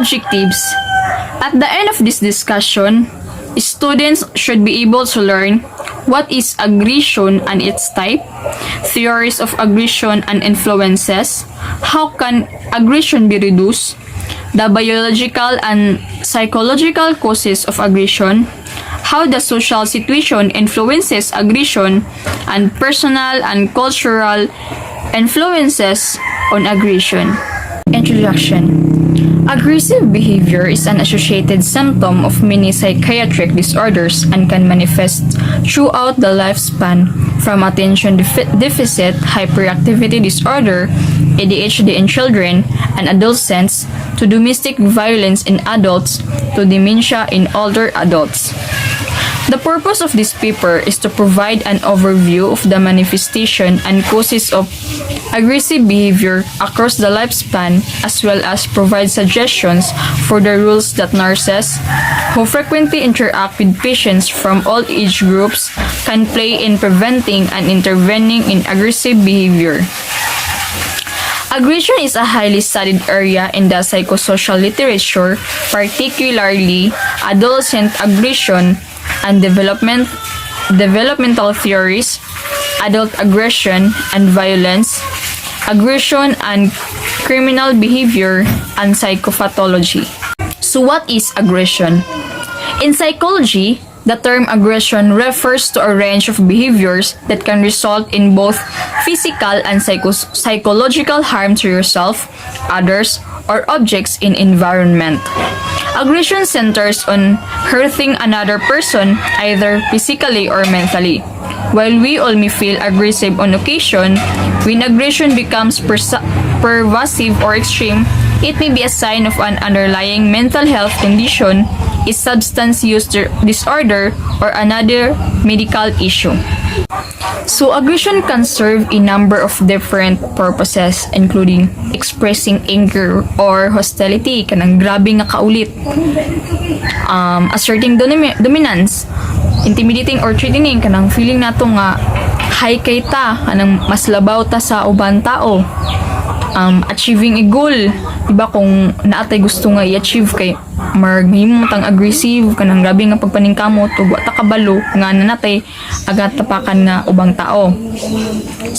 objectives. At the end of this discussion, students should be able to learn what is aggression and its type, theories of aggression and influences, how can aggression be reduced, the biological and psychological causes of aggression, how the social situation influences aggression, and personal and cultural influences on aggression. Introduction. Aggressive behavior is an associated symptom of many psychiatric disorders and can manifest throughout the lifespan, from attention deficit hyperactivity disorder, ADHD in children and adolescents, to domestic violence in adults, to dementia in older adults. The purpose of this paper is to provide an overview of the manifestation and causes of aggressive behavior across the lifespan, as well as provide suggestions for the roles that nurses, who frequently interact with patients from all age groups, can play in preventing and intervening in aggressive behavior. Aggression is a highly studied area in the psychosocial literature, particularly adolescent aggression and developmental theories, adult aggression and violence, aggression and criminal behavior, and psychopathology. So what is aggression? In psychology, the term aggression refers to a range of behaviors that can result in both physical and psychological harm to yourself, others, or objects in environment. Aggression centers on hurting another person either physically or mentally. While we all may feel aggressive on occasion, when aggression becomes pervasive or extreme, it may be a sign of an underlying mental health condition, a substance use disorder, or another medical issue. So aggression can serve a number of different purposes, including expressing anger or hostility, kanang grabe nga kaulit, asserting dominance, intimidating or threatening, kanang feeling nato nga high kay ta, kanang mas labaw ta sa ubang tao, achieving a goal, diba, kung naatay gusto nga i-achieve kay marghimo tang aggressive, kanang grabe nga pagpaningkamot ug wa ta kabalo nga nanatay agad tapakan nga ubang tao.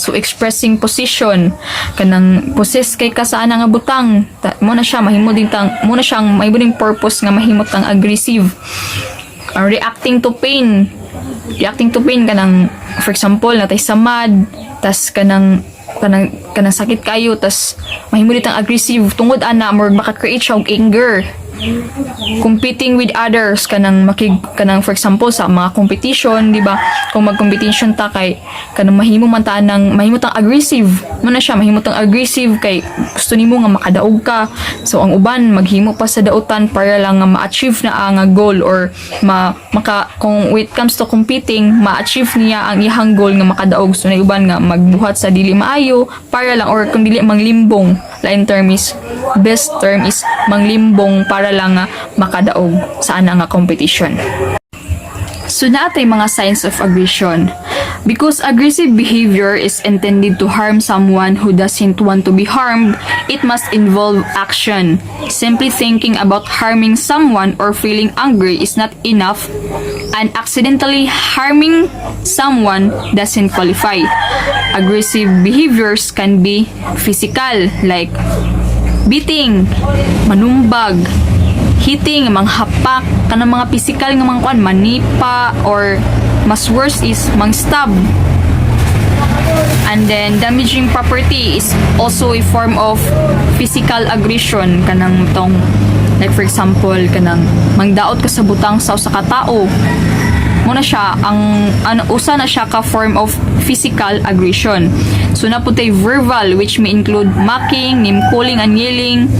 So expressing position, kanang possess kay ka sa ana nga butang, mo na siya mahimo din tang, mo na siyang mahimo ding purpose nga mahimo tang aggressive. Reacting to pain kanang, for example, natay samad, tas kanang sakit kayo, tas mahimo ditang aggressive tungod ana more maka-create siya og anger. Competing with others, kanang for example sa mga competition, di ba, kung mag-competition ta kay kanang mahimo tang aggressive, mo na siya mahimo tang aggressive kay gusto nimo nga makadaog ka, so ang uban maghimo pa sa dautan para lang nga ma-achieve na ang goal, or kung when it comes to competing, ma-achieve niya ang ihang goal nga makadaog, so na uban nga magbuhat sa dili maayo para lang, or kung dili manglimbong, best term is manglimbong para lang nga makadaog sa ana nga competition. So natay mga signs of aggression. Because aggressive behavior is intended to harm someone who doesn't want to be harmed, it must involve action. Simply thinking about harming someone or feeling angry is not enough, and accidentally harming someone doesn't qualify. Aggressive behaviors can be physical, like beating, manumbag, hitting, manghapak, kanang mga physical nga mga kuan, manipa, or mas worse is mang-stab. And then damaging property is also a form of physical aggression, kanang tong, like for example, kanang mangdaot ka sa butang sa usa ka tawo, muna siya usa na siya ka form of physical aggression. So na putay verbal, which may include mocking, name calling, and yelling.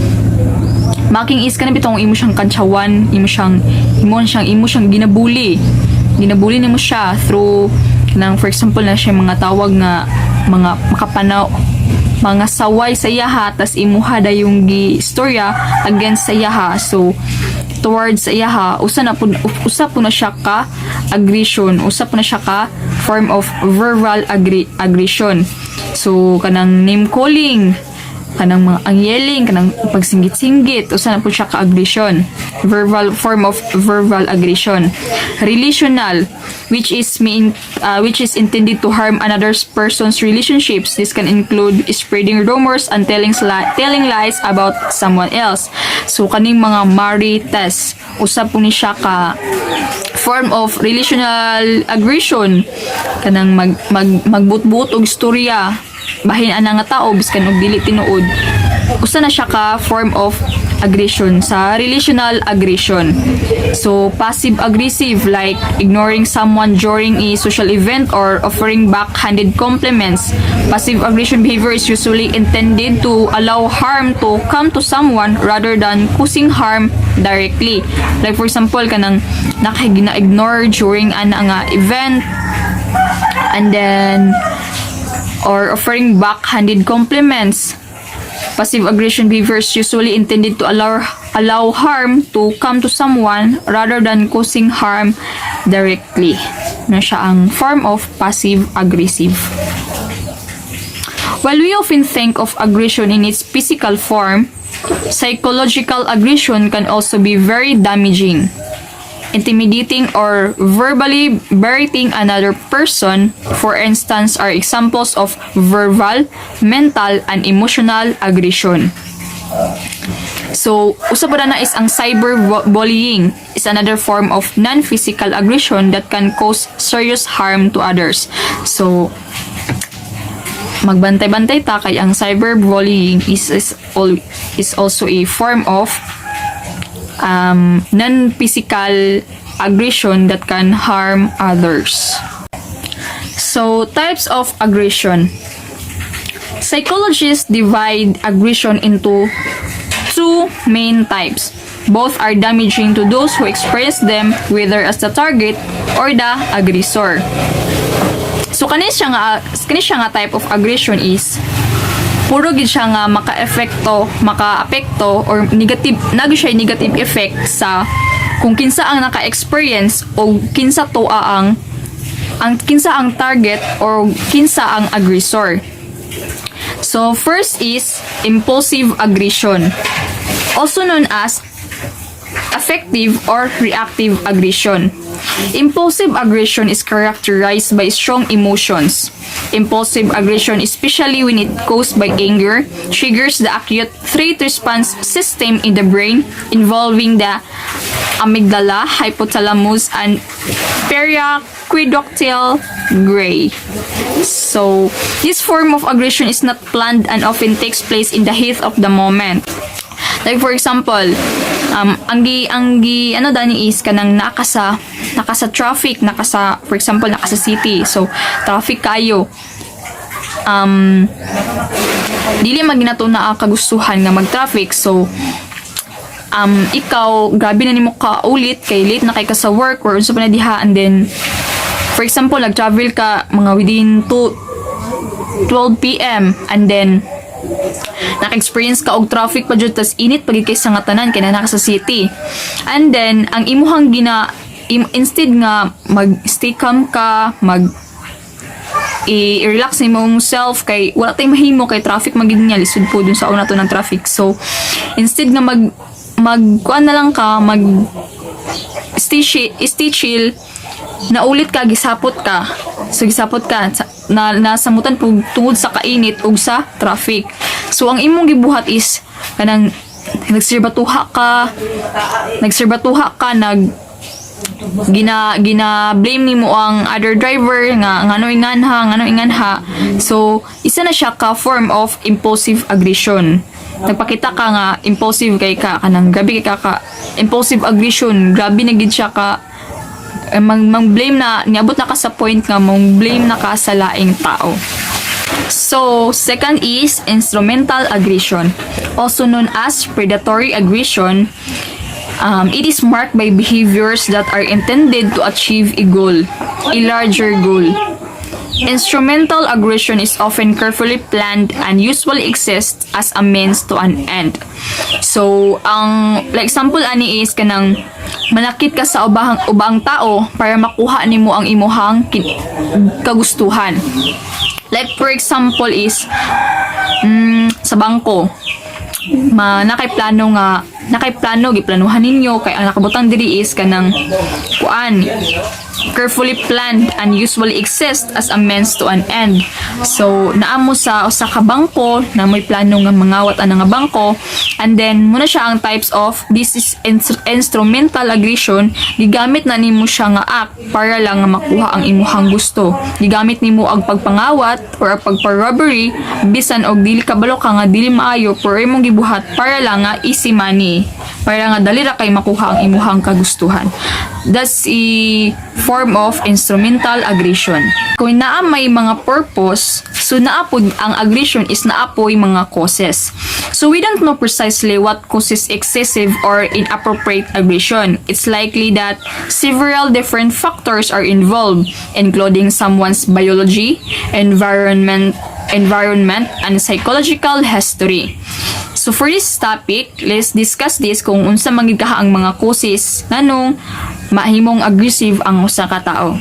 Mocking is kanang bitong imo siyang kantsawan, imo siyang ginabuli nimo siya through kanang, for example, na siya mga tawag nga mga makapanaw, mga saway sa iyaha, tas imuha da yung gistorya against sa iyaha. So towards sa iyaha, usa po na siya ka aggression, usa po na siya ka form of verbal aggression. So kanang name calling, kanang mga ang yelling, kanang pagsinggit-singgit, usa na po siya ka aggression. Verbal form of verbal aggression. Relational, which is intended to harm another person's relationships. This can include spreading rumors and telling lies about someone else. So kaning mga marites, usa po ni siya ka form of relational aggression, kanang magbutbut og istorya bahin ana nga tao biskan og dili tinuod. Usa na siya ka form of aggression sa relational aggression. So passive aggressive, like ignoring someone during a social event or offering backhanded compliments. Passive aggression behavior is usually intended to allow harm to come to someone rather than causing harm directly. Like for example, kanang nakagina-ignore during ana nga event, and then or offering backhanded compliments. Passive aggression behavior is usually intended to allow harm to come to someone rather than causing harm directly. Na siya ang form of passive aggressive. While we often think of aggression in its physical form, psychological aggression can also be very damaging. Intimidating or verbally berating another person, for instance, are examples of verbal, mental, and emotional aggression. So, usa pa na is ang cyberbullying is another form of non-physical aggression that can cause serious harm to others. So, magbantay-bantay ta kay ang cyberbullying is also a form of non-physical aggression that can harm others. So, types of aggression. Psychologists divide aggression into two main types. Both are damaging to those who experience them, whether as the target or the aggressor. So, kani siya nga type of aggression is puro gid siya nga maka-apekto or negative effect sa kung kinsa ang naka-experience o kinsa ang target or kinsa ang aggressor. So first is impulsive aggression, also known as affective or reactive aggression. Impulsive aggression is characterized by strong emotions. Impulsive aggression, especially when it caused by anger, triggers the acute threat response system in the brain involving the amygdala, hypothalamus, and periaqueductal gray. So, this form of aggression is not planned and often takes place in the heat of the moment. Like for example, ano dani is kanang nakasa traffic, for example, nakasa city. So, traffic kayo. Dili maginato na kagustuhan nga mag-traffic. So, ikaw, grabe na nimo ka ulit, kay late na kay ka sa work or unsa pa na diha, and then, for example, nag-travel ka mga within 12 p.m. and then, naka-experience ka og traffic pa jud, tas init pagid kay sa ngatanan kay naka sa city. And then ang imuhang instead nga mag-stay calm ka, i-relax ni mong self kay wala tay mahimo kay traffic magid niya lisod po dun sa una to ng traffic. So instead nga kuan na lang ka, stay chill, naulit ka, gisapot ka. So gisapot ka na nasamutan pug tungod sa kainit ug sa traffic. So ang imong gibuhat is kanang nagsirbatuha ka gina blame nimo ang other driver nga ngano inganha. So isa na siya ka form of impulsive aggression. Nagpakita ka nga impulsive kay ka kanang grabe kay ka impulsive aggression, grabe na gid siya ka mang-blame na, niabot na ka sa point nga mang-blame na ka sa laing tao. So, second is instrumental aggression, also known as predatory aggression. It is marked by behaviors that are intended to achieve a larger goal. Instrumental aggression is often carefully planned and usually exists as a means to an end. So, like example ani is kanang manakit ka sa ubang tao para makuha nimo ang imuhang kagustuhan. Like for example is sa bangko nakay plano giplanuhan ninyo kay ang nakabutang diri is kanang kuan carefully planned and usually exist as a means to an end. So naamo sa usa ka bangko na may plano nga mangawat ana nga bangko, and then muna siya ang types of this is instrumental aggression. Gigamit na nimo siya nga act para lang nga makuha ang imuhang gusto. Gigamit nimo ang pagpangawat or ang pagpa-robbery bisan og dili kabalo ka nga dili maayo pero imong gibuhat para lang nga easy money, para nga dali ra kay makuha ang imuhang kagustuhan. That's a form of instrumental aggression. Kung naa may mga purpose, so naapod ang aggression is naapoy mga causes. So we don't know precisely what causes excessive or inappropriate aggression. It's likely that several different factors are involved, including someone's biology, environment, and psychological history. So for this topic, let's discuss this kung unsa man gid kaha ang mga causes nganong mahimong aggressive ang usa ka tawo.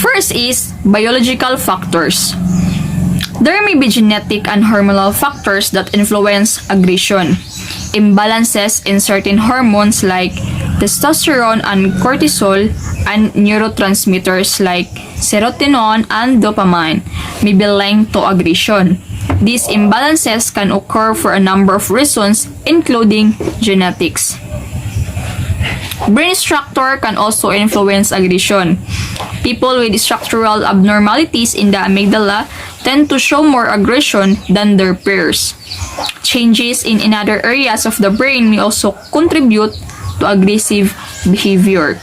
First is biological factors. There may be genetic and hormonal factors that influence aggression. Imbalances in certain hormones like testosterone and cortisol and neurotransmitters like serotonin and dopamine may be linked to aggression. These imbalances can occur for a number of reasons, including genetics. Brain structure can also influence aggression. People with structural abnormalities in the amygdala tend to show more aggression than their peers. Changes in other areas of the brain may also contribute to aggressive behavior.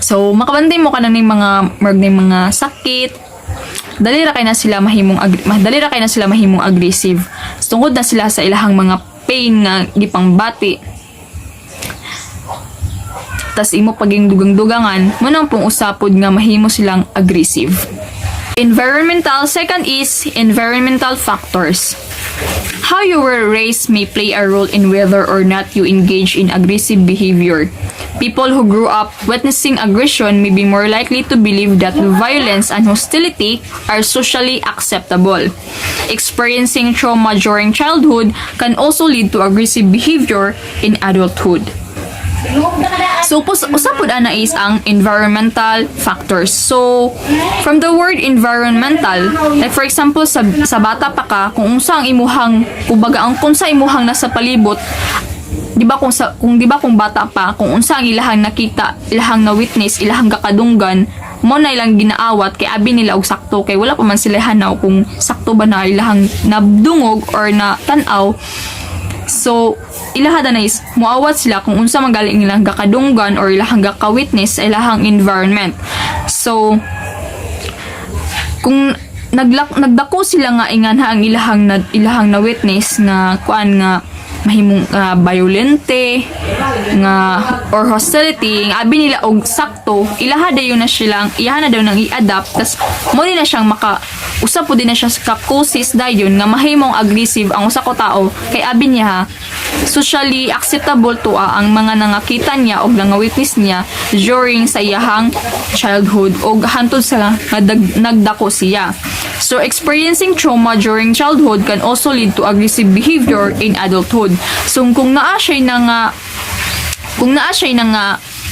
So, makabantay mo ka na ng mga sakit, dali ra kay na sila mahimong aggressive. Tungod na sila sa ilahang mga pain nga gipangbati. Tas imo paging dugang-dugangan, mo nang pong usapod nga mahimo silang aggressive. Second is environmental factors. How you were raised may play a role in whether or not you engage in aggressive behavior. People who grew up witnessing aggression may be more likely to believe that violence and hostility are socially acceptable. Experiencing trauma during childhood can also lead to aggressive behavior in adulthood. So, usapod ana is ang environmental factors. So, from the word environmental, like for example, sa bata pa ka, kung unsa ang imuhang, kung sa imuhang nasa palibot, di ba kung bata pa, kung unsa ang ilahang nakita, ilahang na witness, ilahang kakadunggan, mo na ilang ginaawat kay abi nila og sakto kay wala pa man sila hanaw kung sakto ba na ilahang nabdungog or na tanaw. So, ilahada na is, muawat sila kung unsa magaling ilang kakadunggan or ilahang gaka-witness sa ilahang environment. So, kung nagdako sila nga inganha ang ilahang na witness nga kuan nga mahimong violente nga or hostility nga abi nila og sakto, ilahada yun na silang iyahan na daw nang i-adapt tas mo din na siyang usap po din na siya sa causes dayon nga mahimong aggressive ang usa ko tao kay abi niya socially acceptable to ang mga nangakita niya og nanga-witness niya during sa iyahang childhood og hantod sa nagdako siya. So, experiencing trauma during childhood can also lead to aggressive behavior in adulthood. So, kung naa siya na nga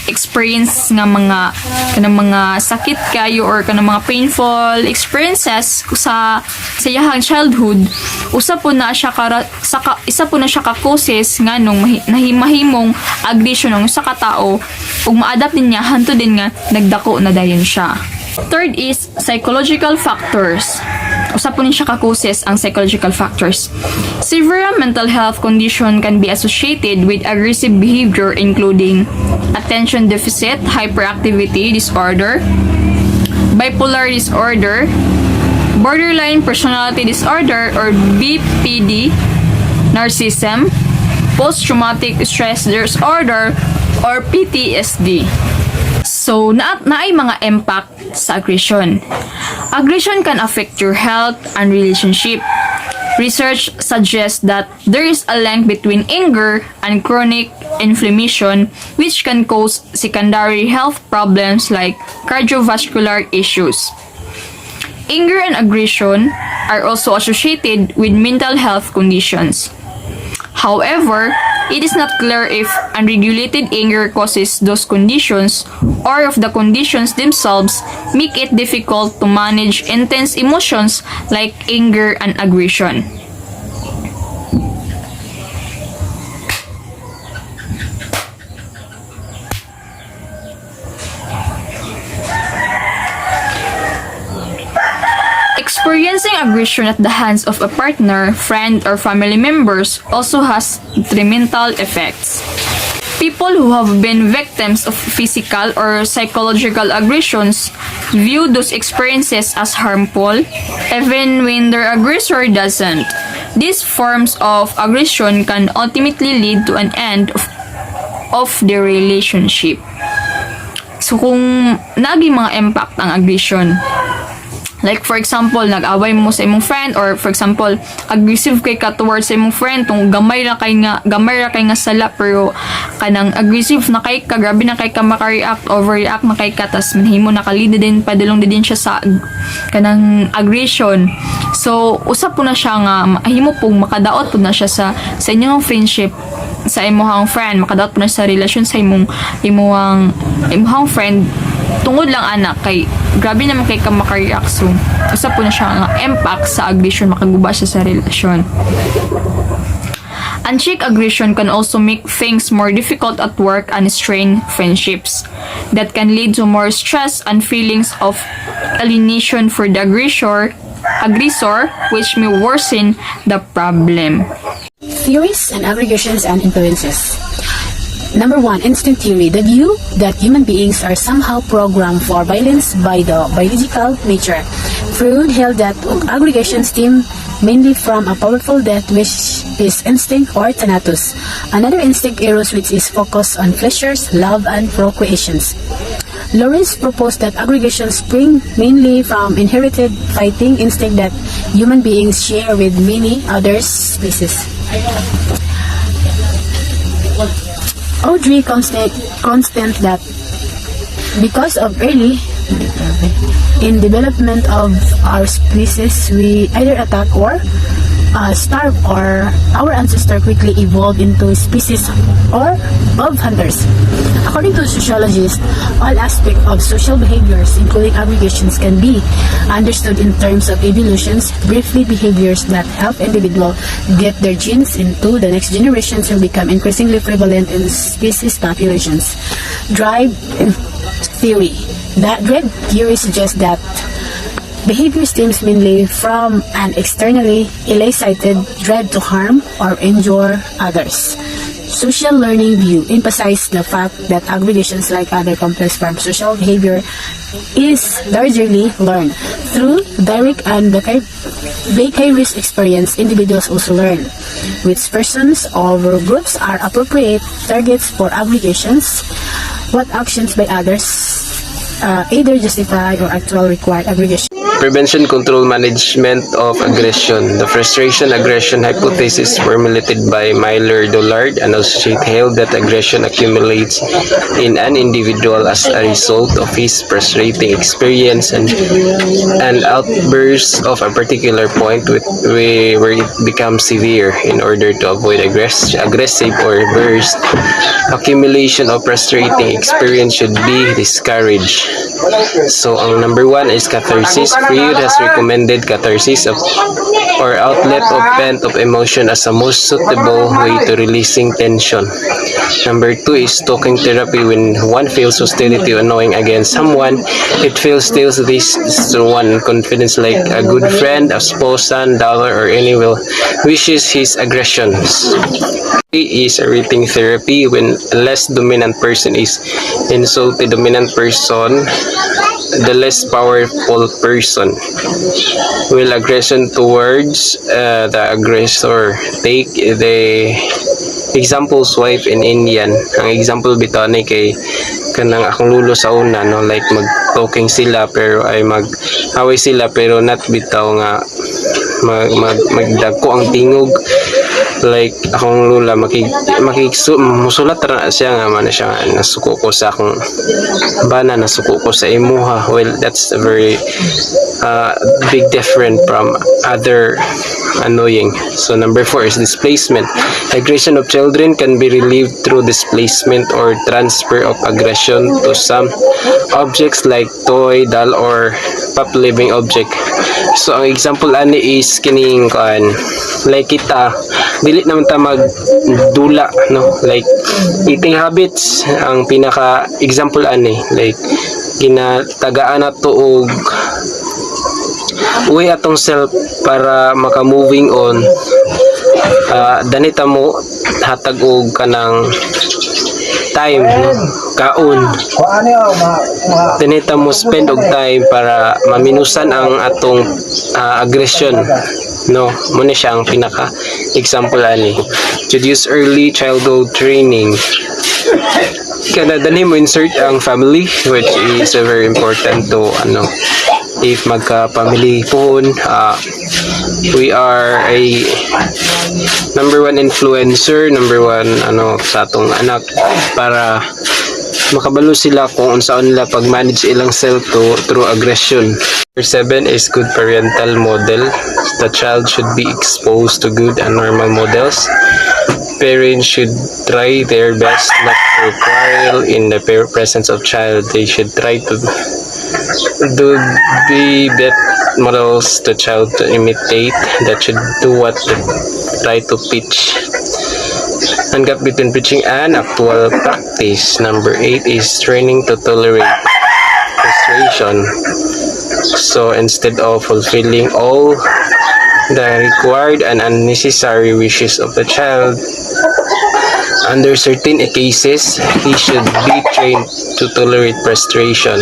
experience nga mga sakit kayo or kanang mga painful experiences sa iyahang childhood, isa po na siya ka causes nga nung mahimong aggression ng sa katao ug ma-adapt din niya hanto din nga nagdako na dayon siya. Third is psychological factors. Usa po ni siya ka-causes ang psychological factors. Several mental health condition can be associated with aggressive behavior including attention deficit hyperactivity disorder, bipolar disorder, borderline personality disorder or BPD, narcissism, post-traumatic stress disorder or PTSD. So, naay mga impact sa aggression. Aggression can affect your health and relationship. Research suggests that there is a link between anger and chronic inflammation, which can cause secondary health problems like cardiovascular issues. Anger and aggression are also associated with mental health conditions. However, it is not clear if unregulated anger causes those conditions or if the conditions themselves make it difficult to manage intense emotions like anger and aggression. Experiencing aggression at the hands of a partner, friend, or family members also has detrimental effects. People who have been victims of physical or psychological aggressions view those experiences as harmful, even when their aggressor doesn't. These forms of aggression can ultimately lead to an end of the relationship. So kung naging mga impact ang aggression, like for example, nag-away mo sa imong friend or for example, aggressive kay ka towards sa imong friend tong gamay ra kay nga sala pero kanang aggressive na kay ka, grabe na kay ka maka-react, overreact na kay ka, tas manhimo nakalida din, padulong din siya sa kanang aggression. So usa po na siya nga mahimo pong makadaot po na siya sa inyong friendship, sa imong friend, makadaot po na sa relasyon sa imong friend tungod lang anak kay grabe naman kay ka maka-react. So usa po na siya nga impact sa aggression, makaguba siya sa relasyon. Unchecked aggression can also make things more difficult at work and strain friendships. That can lead to more stress and feelings of alienation for the aggressor, which may worsen the problem. Theories and aggregations and influences. Number 1, instinct theory. The view that human beings are somehow programmed for violence by the biological nature. Freud held that aggregations stem mainly from a powerful death which is instinct or thanatos. Another instinct eros which is focused on pleasures, love, and procreations. Lawrence proposed that aggregations spring mainly from inherited fighting instinct that human beings share with many other species. Audrey constant that because of early in development of our species, we either attack or starve, or our ancestor quickly evolved into species or of hunters. According to sociologists, all aspects of social behaviors, including aggregations, can be understood in terms of evolutions. Briefly, behaviors that help individuals get their genes into the next generations will become increasingly prevalent in species populations. Drive theory. That drive theory suggests that behavior stems mainly from an externally elicited drive to harm or injure others. Social learning view emphasizes the fact that aggregations, like other complex forms of social behavior, is largely learned. Through direct and vicarious experience, individuals also learn which persons or groups are appropriate targets for aggregations, what actions by others either justify or actually require aggregation. Prevention, control, management of aggression. The frustration-aggression hypothesis formulated by Myler-Dollard and associates held that aggression accumulates in an individual as a result of his frustrating experience and outbursts of a particular point where it becomes severe. In order to avoid aggressive or burst, accumulation of frustrating experience should be discouraged. So, ang number 1 is catharsis. Freud has recommended catharsis or outlet of pent-up emotion as a most suitable way to releasing tension. Number 2 is talking therapy. When one feels hostility or annoying against someone, it feels this to one confidence like a good friend, a spouse, son, daughter, or anyone wishes his aggressions. Is a rating therapy. When a less dominant person is insulted, dominant person, the less powerful person will aggression towards the aggressor. Take the example swipe in Indian. Ang example bitaw ni kay kanang akong lulo sa una, no, like mag-talking sila pero ay mag-away sila pero not bitaw nga magdagko ang tingog Like akong lula musulat ra na siya nga man siya nga nasuko ko sa akong bana, nasuko ko sa imuha. Well, that's a very big different from other annoying. So number 4 is displacement. Aggression of children can be relieved through displacement or transfer of aggression to some objects like toy, doll, or pop living object. So ang example ani is kining like kita dili naman ta magdula, no, like eating habits ang pinaka example ani, like ginatagaan na to og uwi atong self para maka moving on. Danita mo hatag og kanang time, no? Kaon danita mo spend og time para maminusan ang atong aggression, no, muna siya ang pinaka example ani. Introduce early childhood training. Kada dali mo insert ang family, which is very important to if magka-family po, we are a number 1 influencer, number 1 sa atong anak, para makabalo sila kung unsaon nila pag-manage ilang self through aggression. Number 7 is good parental model. The child should be exposed to good and normal models. Parents should try their best not to quarrel in the presence of child. They should try to be that models the child to imitate, that should do what they try to teach. And gap between preaching and actual practice. Number 8 is training to tolerate frustration. So instead of fulfilling all the required and unnecessary wishes of the child, under certain cases, he should be trained to tolerate frustration.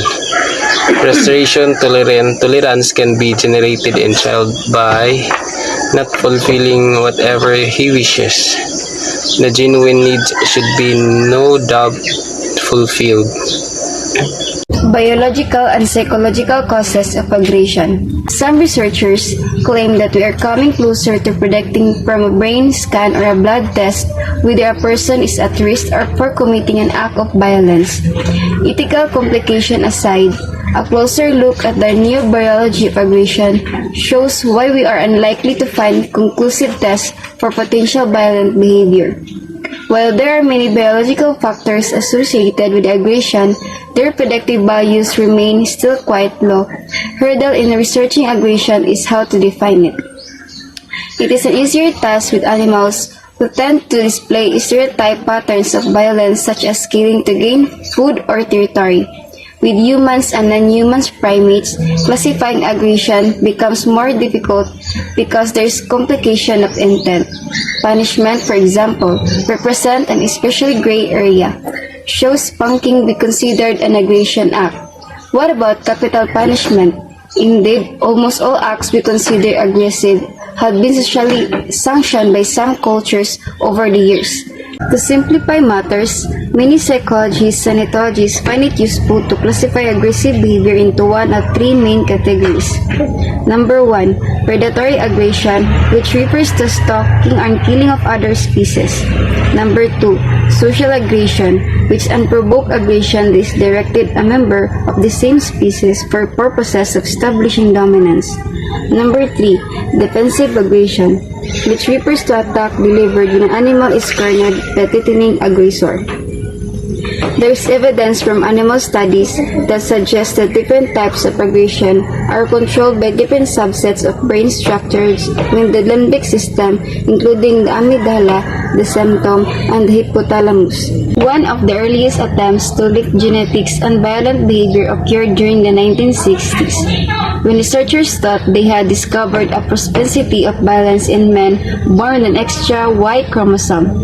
Frustration tolerance can be generated in child by not fulfilling whatever he wishes. The genuine needs should be no doubt fulfilled. Biological and psychological causes of aggression. Some researchers claim that we are coming closer to predicting from a brain scan or a blood test whether a person is at risk or for committing an act of violence. Ethical complication aside, a closer look at the neurobiology of aggression shows why we are unlikely to find conclusive tests for potential violent behavior. While there are many biological factors associated with aggression, their predictive values remain still quite low. Hurdle in researching aggression is how to define it. It is an easier task with animals who tend to display stereotype patterns of violence such as killing to gain food or territory. With humans and non-human primates, classifying aggression becomes more difficult because there is complication of intent. Punishment, for example, represent an especially gray area. Should spanking be considered an aggression act? What about capital punishment? Indeed, almost all acts we consider aggressive have been socially sanctioned by some cultures over the years. To simplify matters, many psychologists and ethologists find it useful to classify aggressive behavior into one of 3 main categories. Number 1, predatory aggression, which refers to stalking and killing of other species. Number 2, social aggression, which unprovoked aggression is directed a member of the same species for purposes of establishing dominance. Number 3, defensive aggression, which refers to attack delivered when an animal is cornered by a threatening aggressor. There is evidence from animal studies that suggests that different types of aggression are controlled by different subsets of brain structures within the limbic system, including the amygdala, the centrum, and the hypothalamus. One of the earliest attempts to link genetics and violent behavior occurred during the 1960s, when researchers thought they had discovered a propensity of violence in men born with an extra Y chromosome.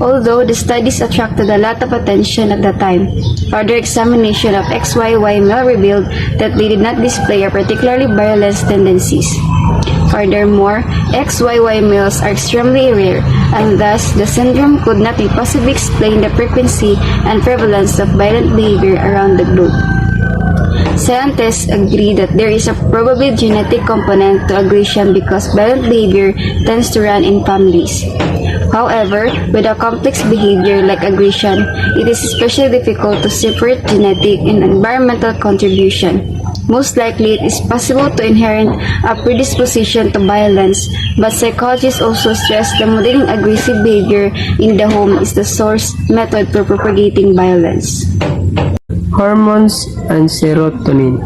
Although the studies attracted a lot of attention at the time, further examination of XYY male revealed that they did not display a particularly violent tendencies. Furthermore, XYY males are extremely rare, and thus the syndrome could not possibly explain the frequency and prevalence of violent behavior around the globe. Scientists agree that there is a probably genetic component to aggression because violent behavior tends to run in families. However, with a complex behavior like aggression, it is especially difficult to separate genetic and environmental contribution. Most likely, it is possible to inherit a predisposition to violence, but psychologists also stress that modeling aggressive behavior in the home is the source method for propagating violence. Hormones and serotonin.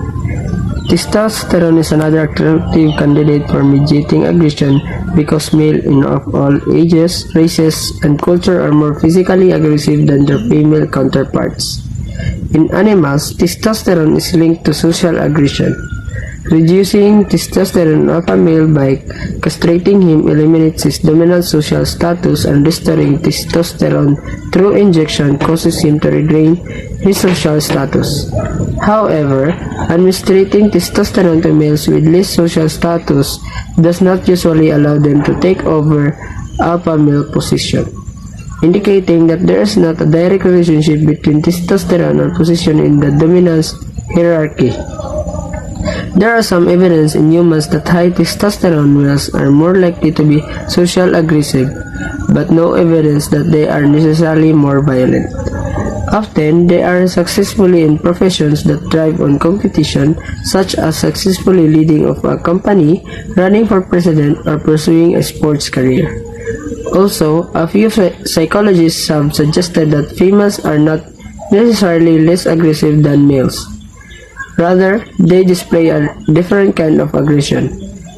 Testosterone is another attractive candidate for mediating aggression because males of all ages, races, and culture are more physically aggressive than their female counterparts. In animals, testosterone is linked to social aggression. Reducing testosterone of a male by castrating him eliminates his dominant social status, and restoring testosterone through injection causes him to regain his social status. However, administering testosterone to males with less social status does not usually allow them to take over alpha male position, indicating that there is not a direct relationship between testosterone and position in the dominance hierarchy. There are some evidence in humans that high testosterone males are more likely to be social aggressive, but no evidence that they are necessarily more violent. Often, they are successfully in professions that thrive on competition, such as successfully leading of a company, running for president, or pursuing a sports career. Also, a few psychologists have suggested that females are not necessarily less aggressive than males. Rather, they display a different kind of aggression.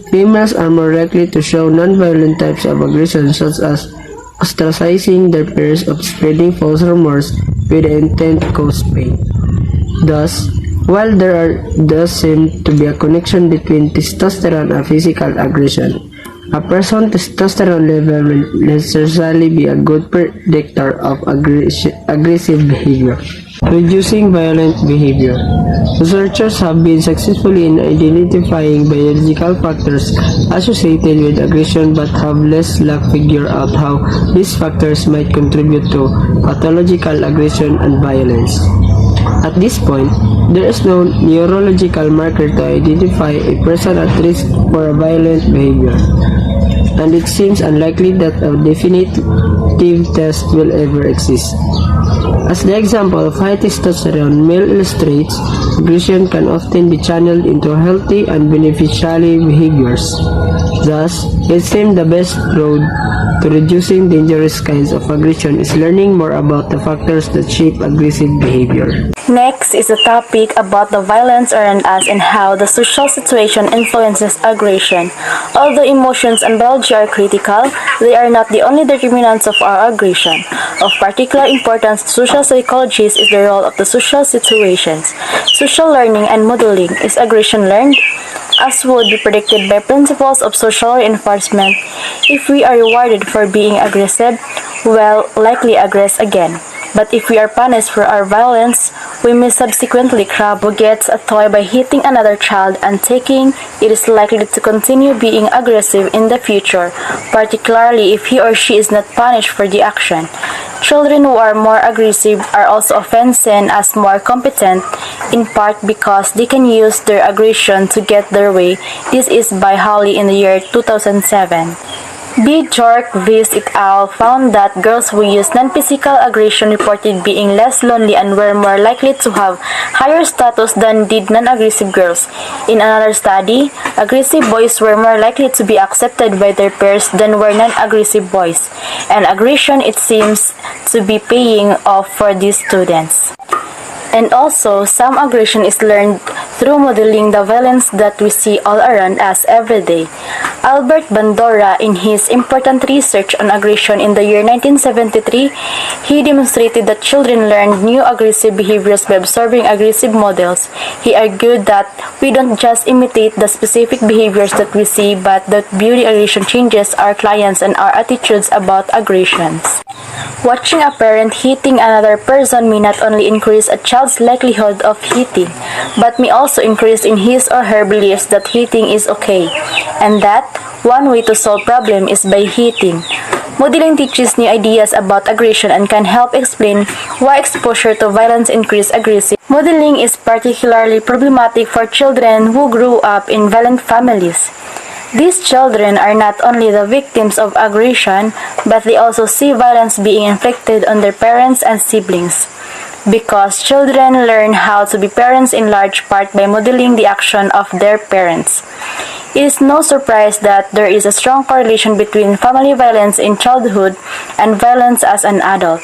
Females are more likely to show non-violent types of aggression, such as ostracizing their peers or spreading false rumors with the intent to cause pain. Thus, while there does seem to be a connection between testosterone and physical aggression, a person's testosterone level will necessarily be a good predictor of aggressive behavior. Reducing violent behavior. Researchers have been successful in identifying biological factors associated with aggression but have less luck figure out how these factors might contribute to pathological aggression and violence. At this point, there is no neurological marker to identify a person at risk for a violent behavior, and it seems unlikely that a definitive test will ever exist. As the example of high testosterone male illustrates, aggression can often be channeled into healthy and beneficial behaviors. Thus, it seems the best road to reducing dangerous kinds of aggression is learning more about the factors that shape aggressive behavior. Next is a topic about the violence around us and how the social situation influences aggression. Although emotions and biology are critical, they are not the only determinants of our aggression. Of particular importance to social psychologists is the role of the social situations. Social learning and modeling. Is aggression learned? As would be predicted by principles of social reinforcement, if we are rewarded for being aggressive, we'll likely aggress again. But if we are punished for our violence, we may subsequently crab who gets a toy by hitting another child and taking, it is likely to continue being aggressive in the future, particularly if he or she is not punished for the action. Children who are more aggressive are also often seen as more competent, in part because they can use their aggression to get their way. This is by Holly in the year 2007. B. Jork vs. et al. Found that girls who used non-physical aggression reported being less lonely and were more likely to have higher status than did non-aggressive girls. In another study, aggressive boys were more likely to be accepted by their peers than were non-aggressive boys, and aggression, it seems, to be paying off for these students. And also, some aggression is learned through modeling the violence that we see all around us every day. Albert Bandura, in his important research on aggression in the year 1973, he demonstrated that children learn new aggressive behaviors by observing aggressive models. He argued that we don't just imitate the specific behaviors that we see, but that beauty aggression changes our clients and our attitudes about aggressions. Watching a parent hitting another person may not only increase a child's likelihood of hitting, but may also increase in his or her beliefs that hitting is okay, and that one way to solve problem is by hitting. Modeling teaches new ideas about aggression and can help explain why exposure to violence increases aggressive. Modeling is particularly problematic for children who grew up in violent families. These children are not only the victims of aggression, but they also see violence being inflicted on their parents and siblings. Because children learn how to be parents in large part by modeling the action of their parents. It is no surprise that there is a strong correlation between family violence in childhood and violence as an adult.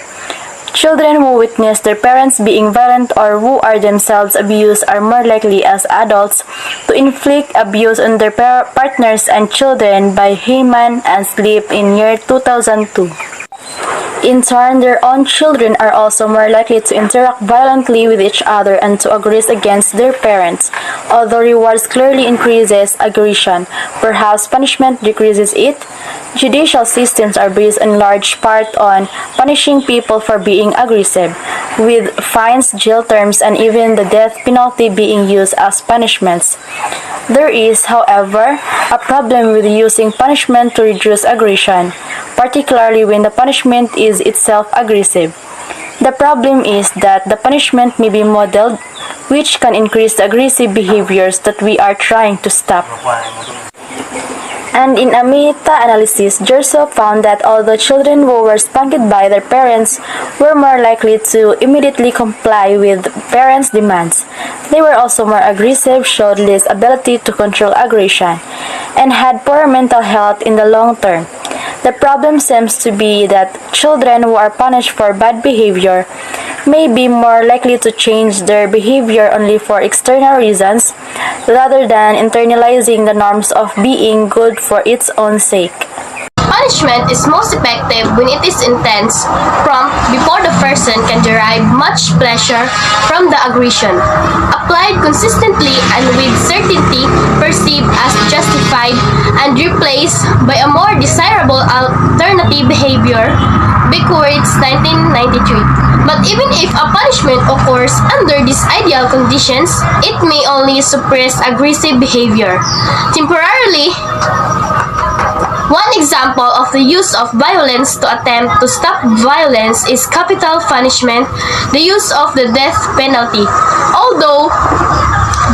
Children who witness their parents being violent or who are themselves abused are more likely as adults to inflict abuse on their partners and children by Heyman and Sleep in year 2002. In turn, their own children are also more likely to interact violently with each other and to aggress against their parents. Although rewards clearly increases aggression, perhaps punishment decreases it. Judicial systems are based in large part on punishing people for being aggressive, with fines, jail terms, and even the death penalty being used as punishments. There is, however, a problem with using punishment to reduce aggression, particularly when the punishment is itself aggressive. The problem is that the punishment may be modeled, which can increase the aggressive behaviors that we are trying to stop. And in a meta-analysis, Jerso found that although children who were spanked by their parents were more likely to immediately comply with parents' demands, they were also more aggressive, showed less ability to control aggression, and had poor mental health in the long term. The problem seems to be that children who are punished for bad behavior may be more likely to change their behavior only for external reasons rather than internalizing the norms of being good for its own sake. Punishment is most effective when it is intense, prompt, before the person can derive much pleasure from the aggression. Applied consistently and with certainty, perceived as justified, and replaced by a more desirable alternative behavior. Beckwith's 1993. But even if a punishment occurs under these ideal conditions, it may only suppress aggressive behavior temporarily. One example of the use of violence to attempt to stop violence is capital punishment, the use of the death penalty. Although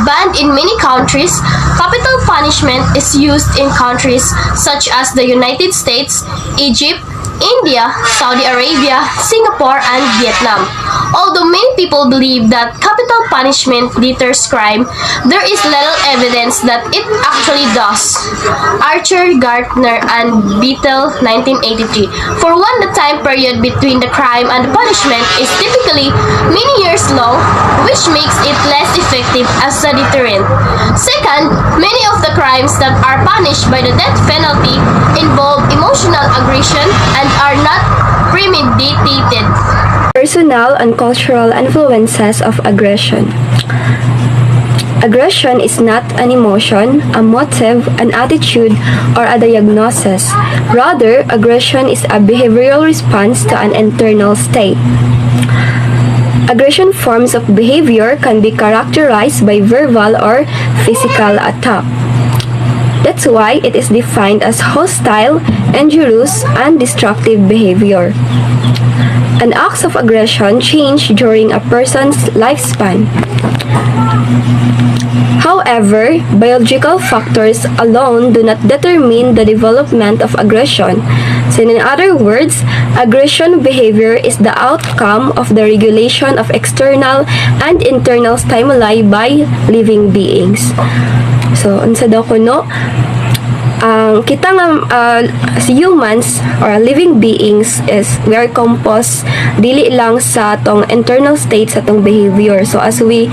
banned in many countries, capital punishment is used in countries such as the United States, Egypt, India, Saudi Arabia, Singapore, and Vietnam. Although many people believe that capital punishment deters crime, there is little evidence that it actually does. Archer, Gartner, and Beetle, 1983. For one, the time period between the crime and the punishment is typically many years long, which makes it less effective as a deterrent. Second, many of the crimes that are punished by the death penalty involve emotional aggression and are not premeditated. Personal and cultural influences of aggression. Aggression is not an emotion, a motive, an attitude, or a diagnosis. Rather, aggression is a behavioral response to an internal state. Aggression forms of behavior can be characterized by verbal or physical attack. That's why it is defined as hostile, injurious, and destructive behavior. An act of aggression change during a person's lifespan. However, biological factors alone do not determine the development of aggression. So in other words, aggression behavior is the outcome of the regulation of external and internal stimuli by living beings. So, unsa daw kuno? Kita nga as humans or living beings is we are composed dili lang sa atong internal state sa atong behavior. So as we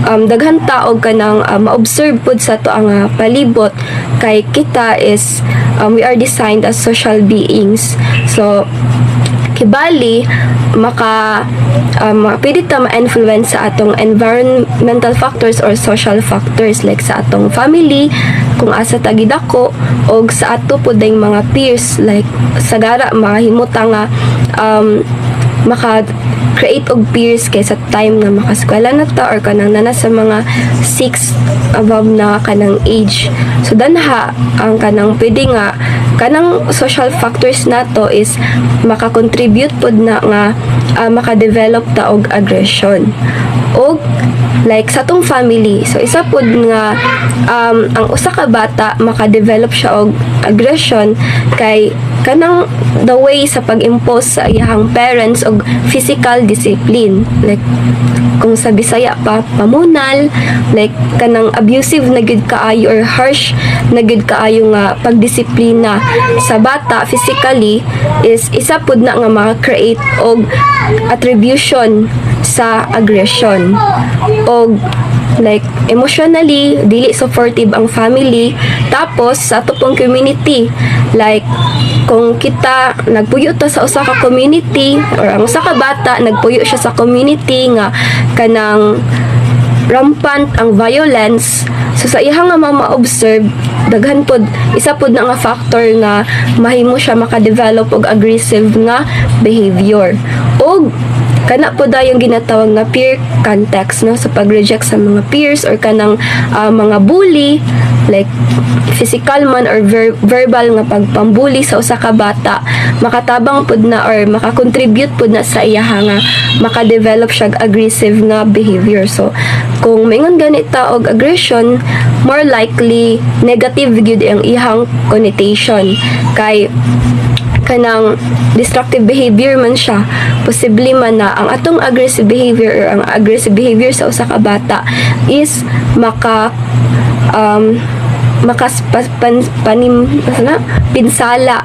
daghan taog kanang ma-observe pud sa ato ang palibot kay kita is we are designed as social beings. So kibali pwede ta ma-influence sa atong environmental factors or social factors like sa atong family kung asa tagidako o sa ato pud dayng mga peers like sagara mahimutang nga maka-create og peers kay sa time na makaskwela na ta or kanang nana sa mga 6 above na kanang age. So danha ang kanang pwede nga kanang social factors nato is maka-contribute pod na nga maka-develop ta og aggression. Og like sa tong family. So isa pod nga ang usa ka bata maka-develop siya og aggression kay kanang the way sa pag-impose sa iyahang parents og physical discipline, like kung sa Bisaya pa pamunal, like kanang abusive na gid kaayo or harsh na gid kaayo nga pagdisiplina sa bata physically is isa pud na nga maka-create og attribution sa aggression. Og like emotionally dili supportive ang family, tapos sa ato pong community, like kung kita nagpuyo ta sa usa ka community or ang usa ka bata nagpuyo siya sa community nga kanang rampant ang violence, so sa ihang nga ma-observe daghan pod isa pod na nga factor nga mahimo siya maka-develop og aggressive nga behavior. Og kana po yung ginatawag na peer context, no, sa pag-reject sa mga peers or kanang mga bully, like physical man or verbal nga pagpambuli sa usa ka bata, makatabang pud na or makakontribute pud na sa iya nga maka-develop siya aggressive nga behavior. So kung maingon ganita og aggression, more likely negative gyud ang ihang connotation kay kanang destructive behavior man siya. Posible man na ang atong aggressive behavior or ang aggressive behavior sa usa ka bata is pinsala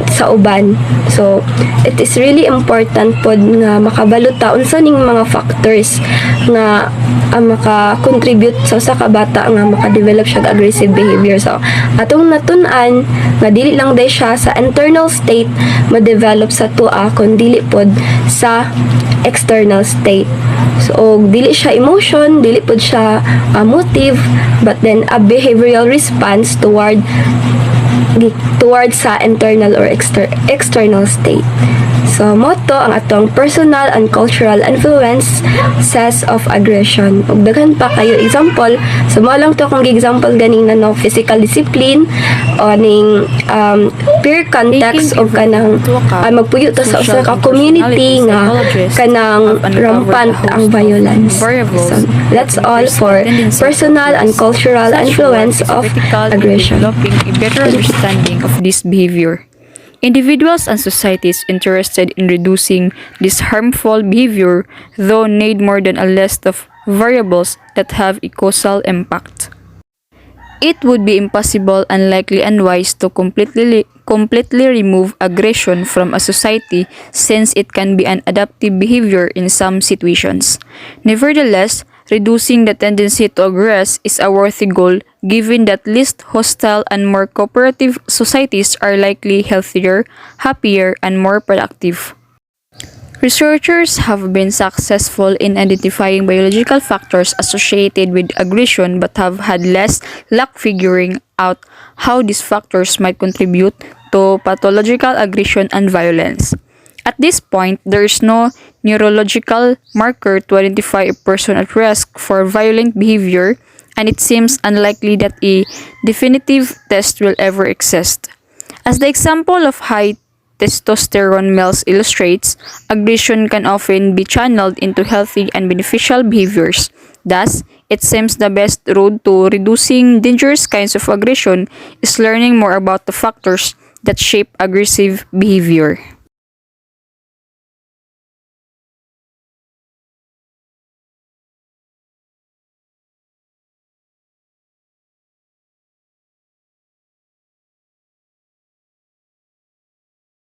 sa uban. So it is really important pod nga makabaluta unsa ning mga factors nga maka-contribute sa usa ka bata nga maka-develop siya aggressive behavior. So atong natun-an nga dili lang day siya sa internal state ma-develop sa tua kun dili pod sa external state. So dili siya emotion, dili pod siya motive, but then a behavioral response towards sa internal or external state. So, motto ang atong personal and cultural influences of aggression. Ug daghan pa kayo example. So, mo lang to akong example ganina, no, physical discipline o ning peer context o kanang magpuyo to sa usa ka community nga kanang rampant ang violence. So, that's all for personal and cultural influence of aggression. Developing a better understanding of this behavior. Individuals and societies interested in reducing this harmful behavior though need more than a list of variables that have a causal impact. It would be impossible, unlikely, and unwise to completely remove aggression from a society since it can be an adaptive behavior in some situations. Nevertheless, reducing the tendency to aggress is a worthy goal given that less hostile and more cooperative societies are likely healthier, happier, and more productive. Researchers have been successful in identifying biological factors associated with aggression but have had less luck figuring out how these factors might contribute to pathological aggression and violence. At this point, there is no neurological marker to identify a person at risk for violent behavior, and it seems unlikely that a definitive test will ever exist. As the example of high testosterone males illustrates, aggression can often be channeled into healthy and beneficial behaviors. Thus, it seems the best road to reducing dangerous kinds of aggression is learning more about the factors that shape aggressive behavior.